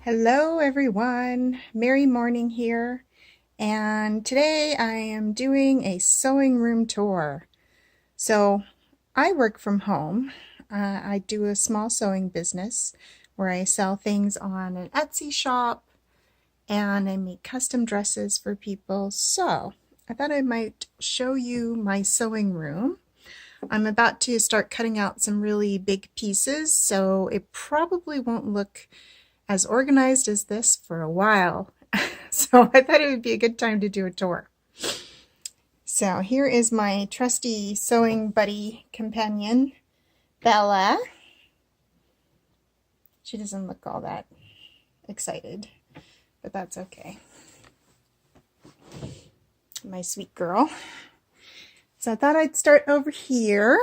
Hello everyone, merry morning here, and today I am doing a sewing room tour. So I work from home. I do a small sewing business where I sell things on an Etsy shop and I make custom dresses for people. So I thought I might show you my sewing room. I'm about to start cutting out some really big pieces, so it probably won't look as organized as this for a while. So I thought it would be a good time to do a tour. So here is my trusty sewing buddy companion, Bella. She doesn't look all that excited, but that's okay. My sweet girl. So I thought I'd start over here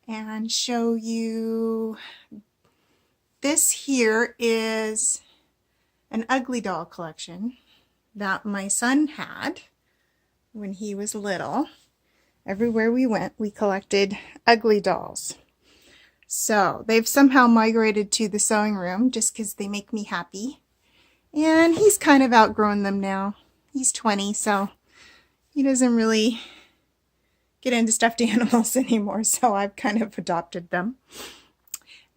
and show you. This here is an ugly doll collection that my son had when he was little. Everywhere we went, we collected ugly dolls. So they've somehow migrated to the sewing room just because they make me happy. And he's kind of outgrown them now. He's 20, so he doesn't really get into stuffed animals anymore, so I've kind of adopted them.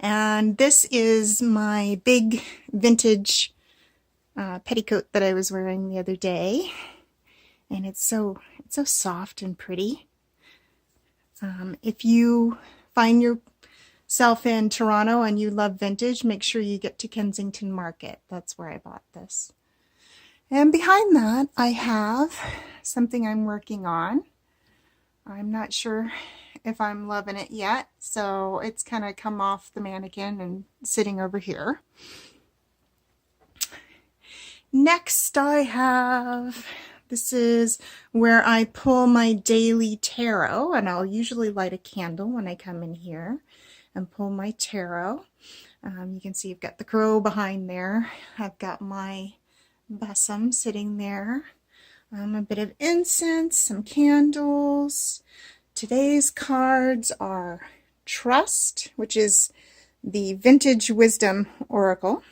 And this is my big vintage petticoat that I was wearing the other day, and it's so soft and pretty. If you find yourself in Toronto and you love vintage, make sure you get to Kensington Market. That's where I bought this. And behind that, I have something I'm working on. I'm not sure if I'm loving it yet, so it's kind of come off the mannequin and sitting over here. Next I have, this is where I pull my daily tarot, and I'll usually light a candle when I come in here and pull my tarot. You can see I've got the crow behind there. I've got my besom sitting there. A bit of incense, some candles. Today's cards are Trust, which is the Vintage Wisdom Oracle,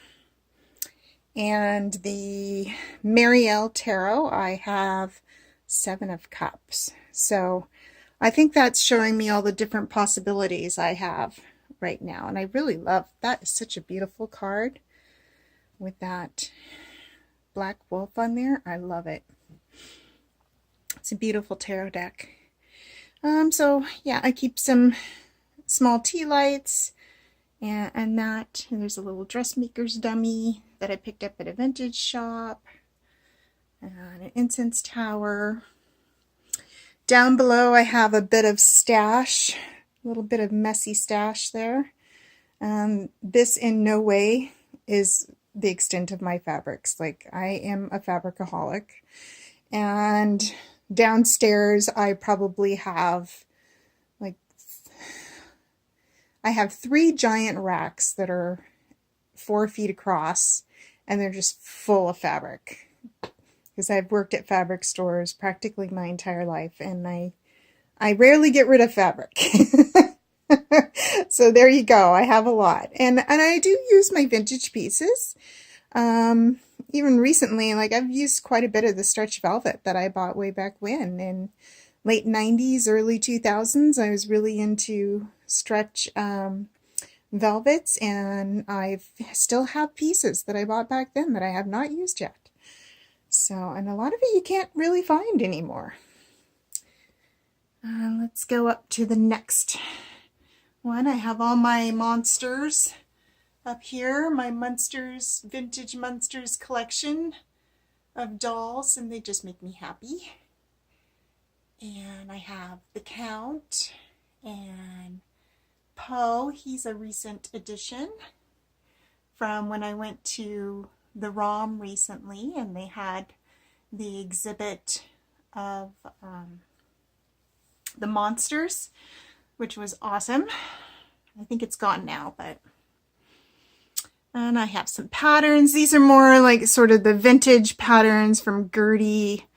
and the Marielle Tarot. I have 7 of Cups. So I think that's showing me all the different possibilities I have right now. And I really love that. Is such a beautiful card with that black wolf on there. I love it. It's a beautiful tarot deck. So yeah, I keep some small tea lights and that. And there's a little dressmaker's dummy that I picked up at a vintage shop. And an incense tower. Down below I have a bit of stash, a little bit of messy stash there. This in no way is the extent of my fabrics. Like, I am a fabricaholic. And downstairs I probably have I have 3 giant racks that are 4 feet across, and they're just full of fabric because I've worked at fabric stores practically my entire life, and I rarely get rid of fabric. So there you go. I have a lot, and I do use my vintage pieces. Even recently, like, I've used quite a bit of the stretch velvet that I bought way back when in late 90s, early 2000s. I was really into stretch velvets, and I still have pieces that I bought back then that I have not used yet. So, and a lot of it you can't really find anymore. Let's go up to the next one. I have all my monsters up here, my Munsters, Vintage Munsters collection of dolls, and they just make me happy. And I have the Count and Poe. He's a recent addition from when I went to the ROM recently, and they had the exhibit of the monsters, which was awesome. I think it's gone now, but... And I have some patterns. These are more like sort of the vintage patterns from Gertie,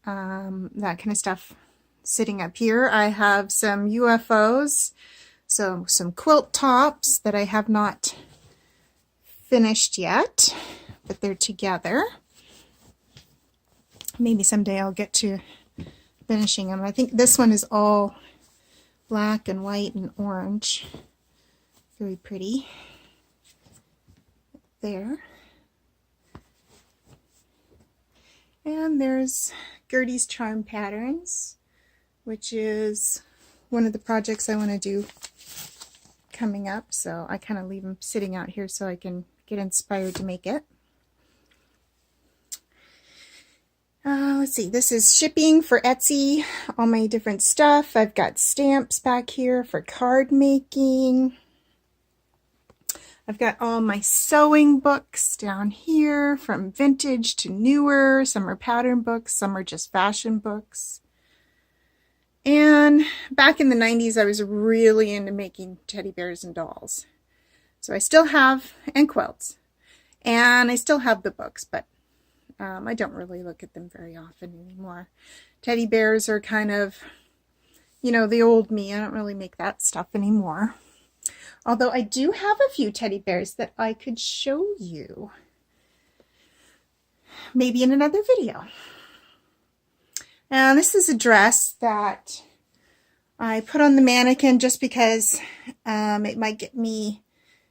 that kind of stuff sitting up here. I have some UFOs, so some quilt tops that I have not finished yet, but they're together. Maybe someday I'll get to finishing them. I think this one is all black and white and orange. Very pretty. There. And there's Gertie's Charm Patterns, which is one of the projects I want to do coming up. So I kind of leave them sitting out here so I can get inspired to make it. Let's see, this is shipping for Etsy, all my different stuff. I've got stamps back here for card making. I've got all my sewing books down here, from vintage to newer. Some are pattern books, some are just fashion books. And back in the 90s, I was really into making teddy bears and dolls. So I still have, and quilts. And I still have the books, but I don't really look at them very often anymore. Teddy bears are kind of, you know, the old me. I don't really make that stuff anymore. Although I do have a few teddy bears that I could show you. Maybe in another video. And this is a dress that I put on the mannequin just because it might get me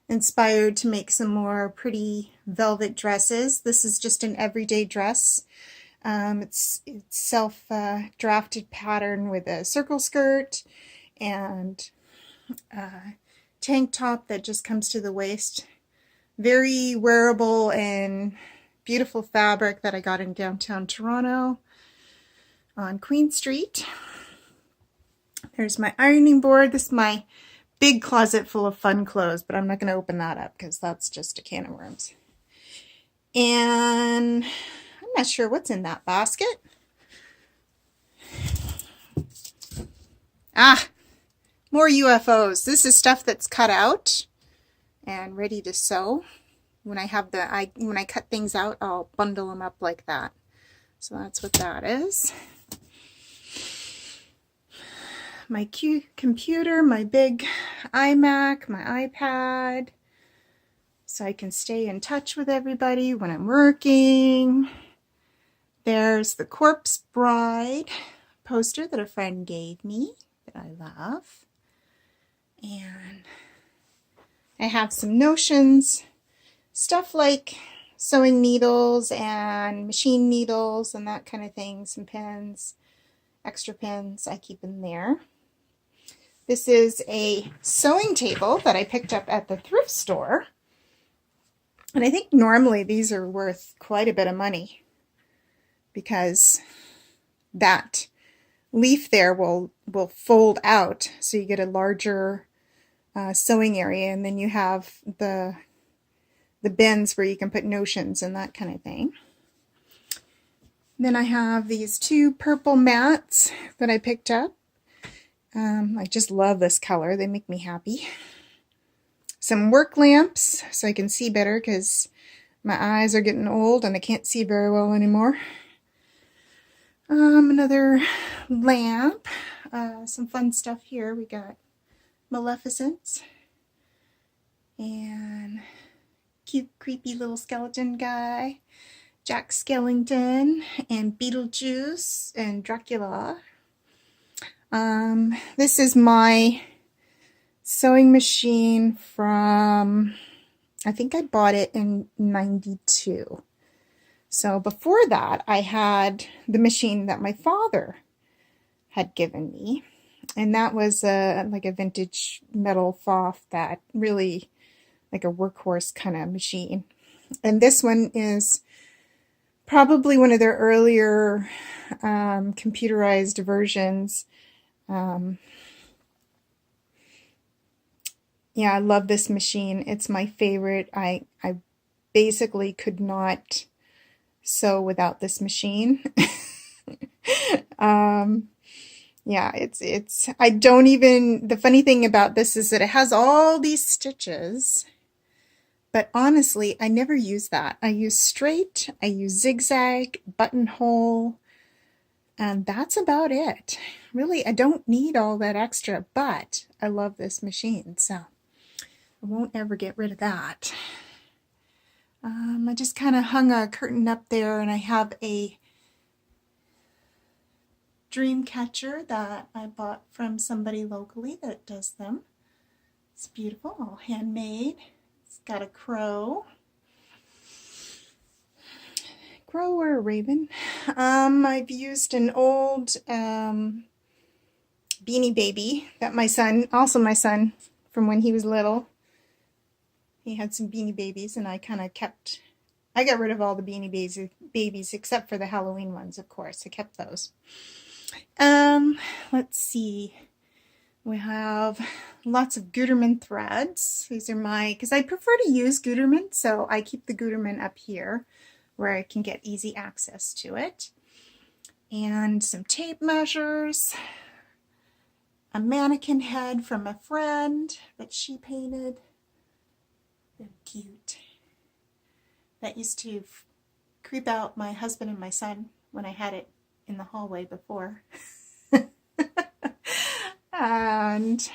inspired to make some more pretty velvet dresses. This is just an everyday dress. It's self-drafted pattern with a circle skirt and tank top that just comes to the waist. Very wearable and beautiful fabric that I got in downtown Toronto on Queen Street. There's my ironing board. This is my big closet full of fun clothes, but I'm not going to open that up because that's just a can of worms. And I'm not sure what's in that basket. Ah, more UFOs. This is stuff that's cut out and ready to sew. When I have when I cut things out, I'll bundle them up like that. So that's what that is. My computer, my big iMac, my iPad, so I can stay in touch with everybody when I'm working. There's the Corpse Bride poster that a friend gave me that I love. And I have some notions, stuff like sewing needles and machine needles and that kind of thing, some pins, extra pins I keep in there. This is a sewing table that I picked up at the thrift store. And I think normally these are worth quite a bit of money because that leaf there will fold out so you get a larger sewing area, and then you have the bins where you can put notions and that kind of thing. Then I have these two purple mats that I picked up. I just love this color. They make me happy. Some work lamps so I can see better because my eyes are getting old and I can't see very well anymore. Another lamp. Some fun stuff here. We got Maleficent and cute creepy little skeleton guy, Jack Skellington, and Beetlejuice and Dracula. This is my sewing machine from, I think I bought it in '92. So before that, I had the machine that my father had given me. And that was like a vintage metal Foff, that really like a workhorse kind of machine. And this one is probably one of their earlier computerized versions. Yeah, I love this machine. It's my favorite. I basically could not sew without this machine. Yeah, I don't even, the funny thing about this is that it has all these stitches, but honestly, I never use that. I use straight, I use zigzag, buttonhole, and that's about it. Really, I don't need all that extra, but I love this machine, so I won't ever get rid of that. I just kind of hung a curtain up there, and I have a dream catcher that I bought from somebody locally that does them. It's beautiful, all handmade. It's got a crow. Crow or a raven. I've used an old Beanie Baby that my son from when he was little, he had some Beanie Babies, and I got rid of all the Beanie Babies except for the Halloween ones, of course. I kept those. Let's see. We have lots of Gutermann threads. These are because I prefer to use Gutermann, so I keep the Gutermann up here where I can get easy access to it. And some tape measures, a mannequin head from a friend that she painted. They're cute. That used to creep out my husband and my son when I had it in the hallway before. And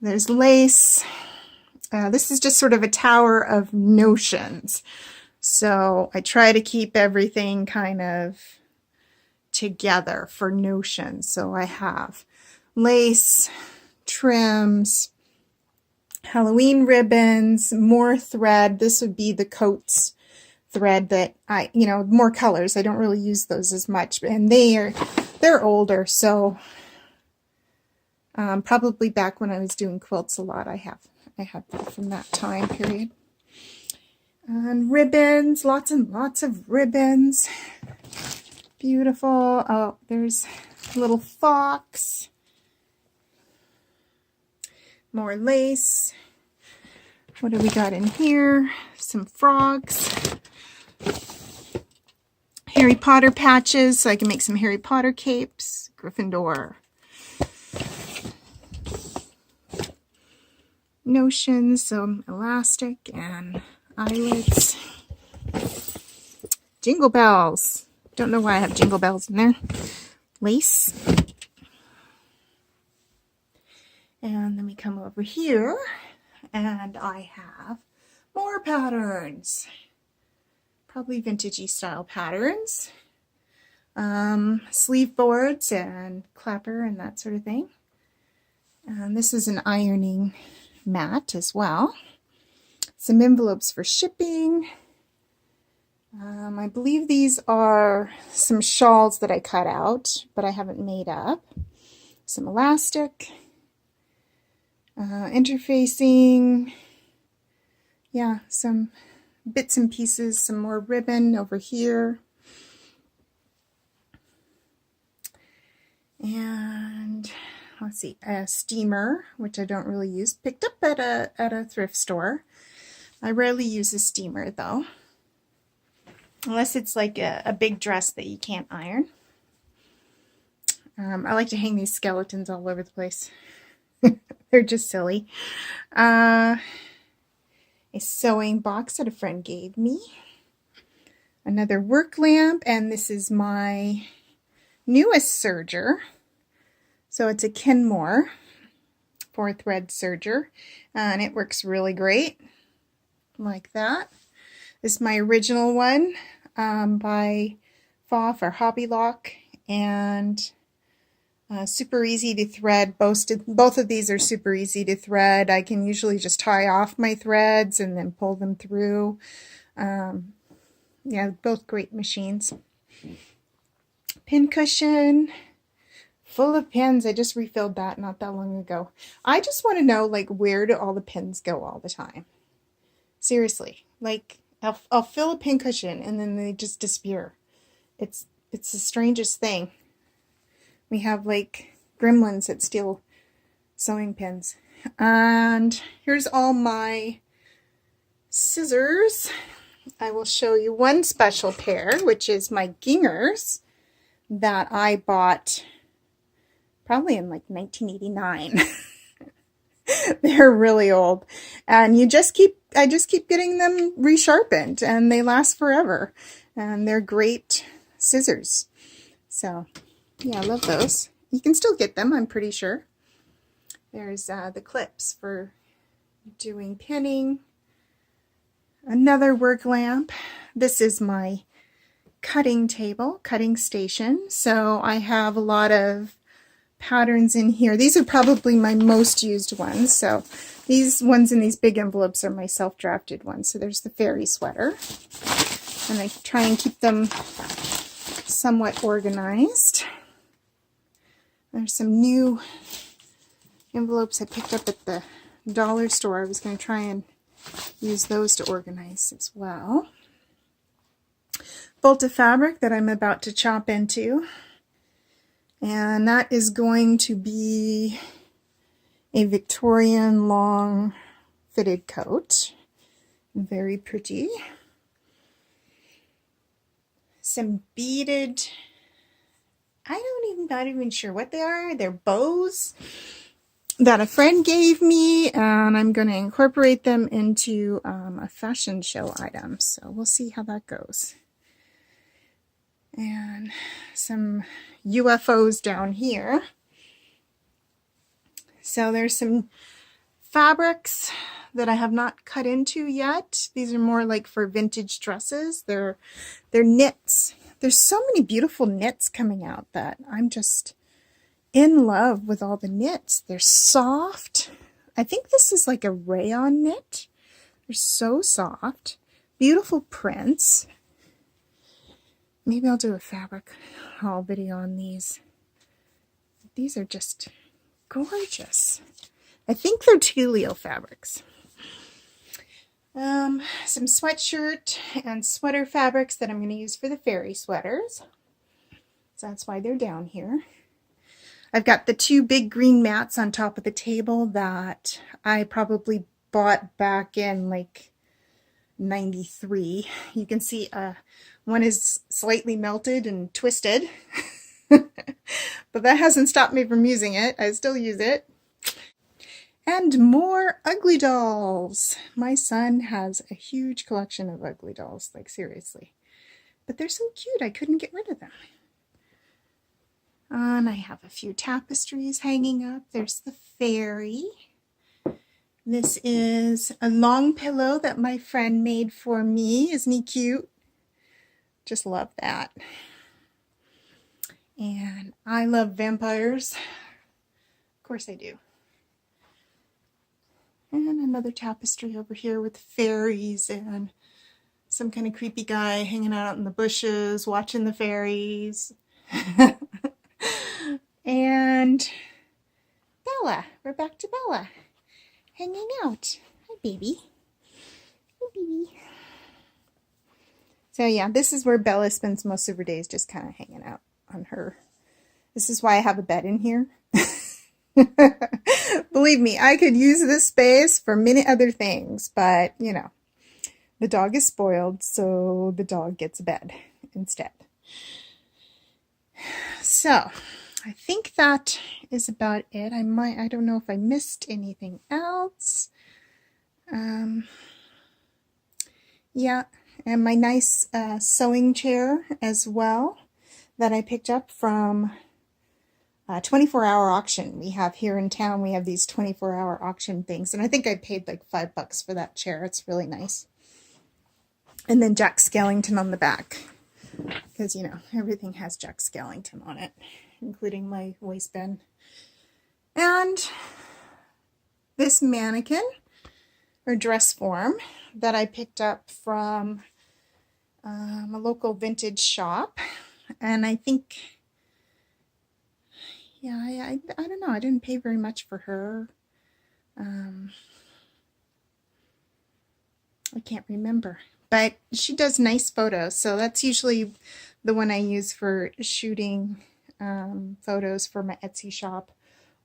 there's lace. This is just sort of a tower of notions. So I try to keep everything kind of together for notions. So I have lace, trims, Halloween ribbons, more thread. This would be the coats thread that more colors. I don't really use those as much, and they're older, so probably back when I was doing quilts a lot, I have that from that time period. And ribbons, lots and lots of ribbons. Beautiful. Oh, there's a little fox. More lace. What do we got in here? Some frogs. Harry Potter patches, so I can make some Harry Potter capes. Gryffindor. Notions, some elastic and eyelets. Jingle bells. Don't know why I have jingle bells in there. Lace. And then we come over here, and I have more patterns. Probably vintagey style patterns. Sleeve boards and clapper and that sort of thing. And this is an ironing mat as well. Some envelopes for shipping. I believe these are some shawls that I cut out, but I haven't made up. Some elastic. Interfacing. Yeah, some bits and pieces, some more ribbon over here. And let's see, a steamer, which I don't really use. Picked up at a thrift store. I rarely use a steamer though. Unless it's like a big dress that you can't iron. I like to hang these skeletons all over the place. They're just silly. A sewing box that a friend gave me. Another work lamp, and this is my newest serger. So it's a Kenmore 4-thread serger, and it works really great like that. This is my original one by Foff or Hobby Lock, and super easy to thread. Both of these are super easy to thread. I can usually just tie off my threads and then pull them through. Yeah, both great machines. Pin cushion, full of pins. I just refilled that not that long ago. I just want to know, like, where do all the pins go all the time? Seriously, like, I'll fill a pin cushion and then they just disappear. It's the strangest thing. We have like gremlins that steal sewing pins. And here's all my scissors. I will show you one special pair, which is my Gingers that I bought probably in like 1989. They're really old, and I just keep getting them resharpened, and they last forever, and they're great scissors. So yeah, I love those. You can still get them, I'm pretty sure. There's the clips for doing pinning. Another work lamp. This is my cutting table, cutting station. So I have a lot of patterns in here. These are probably my most used ones. So these ones in these big envelopes are my self-drafted ones. So there's the fairy sweater. And I try and keep them somewhat organized. There's some new envelopes I picked up at the dollar store. I was going to try and use those to organize as well. Bolt of fabric that I'm about to chop into. And that is going to be a Victorian long fitted coat. Very pretty. Some beaded, not even sure what they are. They're bows that a friend gave me, and I'm going to incorporate them into a fashion show item. So we'll see how that goes. And some UFOs down here. So there's some fabrics that I have not cut into yet. These are more like for vintage dresses. They're knits. There's so many beautiful knits coming out that I'm just in love with all the knits. They're soft. I think this is like a rayon knit. They're so soft. Beautiful prints. Maybe I'll do a fabric haul video on these. These are just gorgeous. I think they're Tulio fabrics. Some sweatshirt and sweater fabrics that I'm going to use for the fairy sweaters. So that's why they're down here. I've got the two big green mats on top of the table that I probably bought back in like 93. You can see one is slightly melted and twisted, but that hasn't stopped me from using it. I still use it. And more Ugly Dolls. My son has a huge collection of Ugly Dolls, like seriously. But they're so cute, I couldn't get rid of them. And I have a few tapestries hanging up. There's the fairy. This is a long pillow that my friend made for me. Isn't he cute? Just love that. And I love vampires. Of course I do. And another tapestry over here with fairies and some kind of creepy guy hanging out in the bushes watching the fairies. And Bella. We're back to Bella. Hanging out. Hi, baby. Hi, baby. So yeah, this is where Bella spends most of her days, just kind of hanging out on her. This is why I have a bed in here. Believe me, I could use this space for many other things, but you know, the dog is spoiled, so the dog gets a bed instead. So I think that is about it. I don't know if I missed anything else. Yeah, and my nice sewing chair as well that I picked up from 24-hour auction we have here in town. We have these 24-hour auction things, and I think I paid like $5 for that chair. It's really nice. And then Jack Skellington on the back, because you know everything has Jack Skellington on it, including my waistband. And this mannequin or dress form that I picked up from a local vintage shop, and I think, yeah, I don't know, I didn't pay very much for her. I can't remember, but she does nice photos, so that's usually the one I use for shooting photos for my Etsy shop,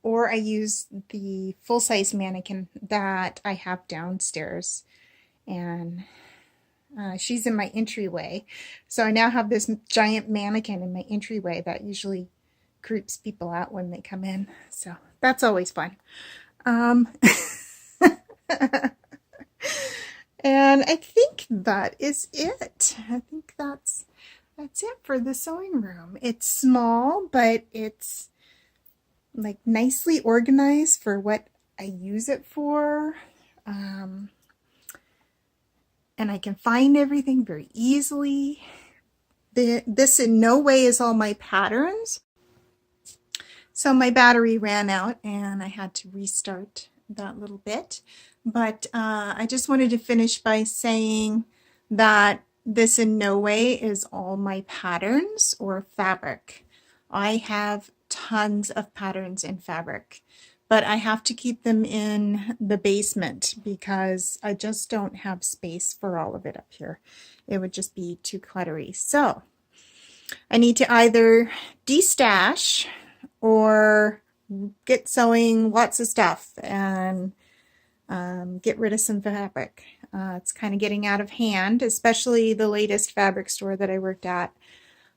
or I use the full-size mannequin that I have downstairs, and she's in my entryway. So I now have this giant mannequin in my entryway that usually creeps people out when they come in. So that's always fun. And I think that is it. I think that's it for the sewing room. It's small, but it's like nicely organized for what I use it for. and I can find everything very easily. This in no way is all my patterns. So my battery ran out and I had to restart that little bit. But I just wanted to finish by saying that this in no way is all my patterns or fabric. I have tons of patterns in fabric, but I have to keep them in the basement because I just don't have space for all of it up here. It would just be too cluttery. So I need to either destash or get sewing lots of stuff and get rid of some fabric. It's kind of getting out of hand, especially the latest fabric store that I worked at.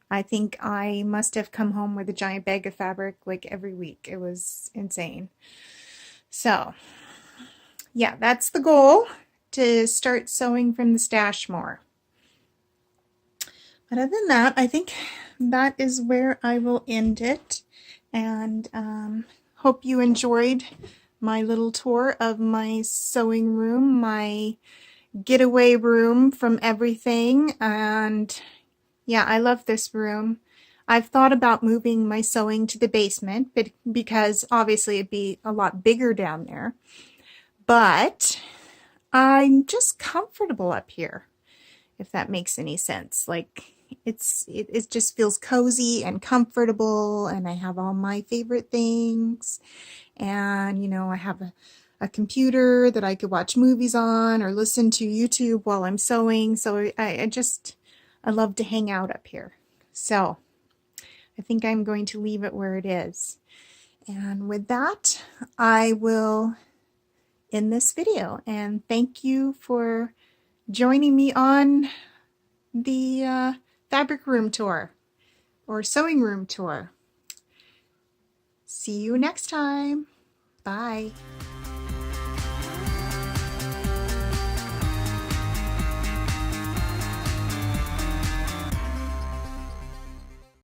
I think I must have come home with a giant bag of fabric like every week. It was insane. So yeah, that's the goal, to start sewing from the stash more. But other than that, I think that is where I will end it. And hope you enjoyed my little tour of my sewing room, my getaway room from everything. And yeah, I love this room. I've thought about moving my sewing to the basement, but because obviously it'd be a lot bigger down there. But I'm just comfortable up here, if that makes any sense. Like it just feels cozy and comfortable, and I have all my favorite things, and you know, I have a computer that I could watch movies on or listen to YouTube while I'm sewing. So I love to hang out up here. So I think I'm going to leave it where it is. And with that, I will end this video, and thank you for joining me on the fabric room tour or sewing room tour. See you next time. Bye.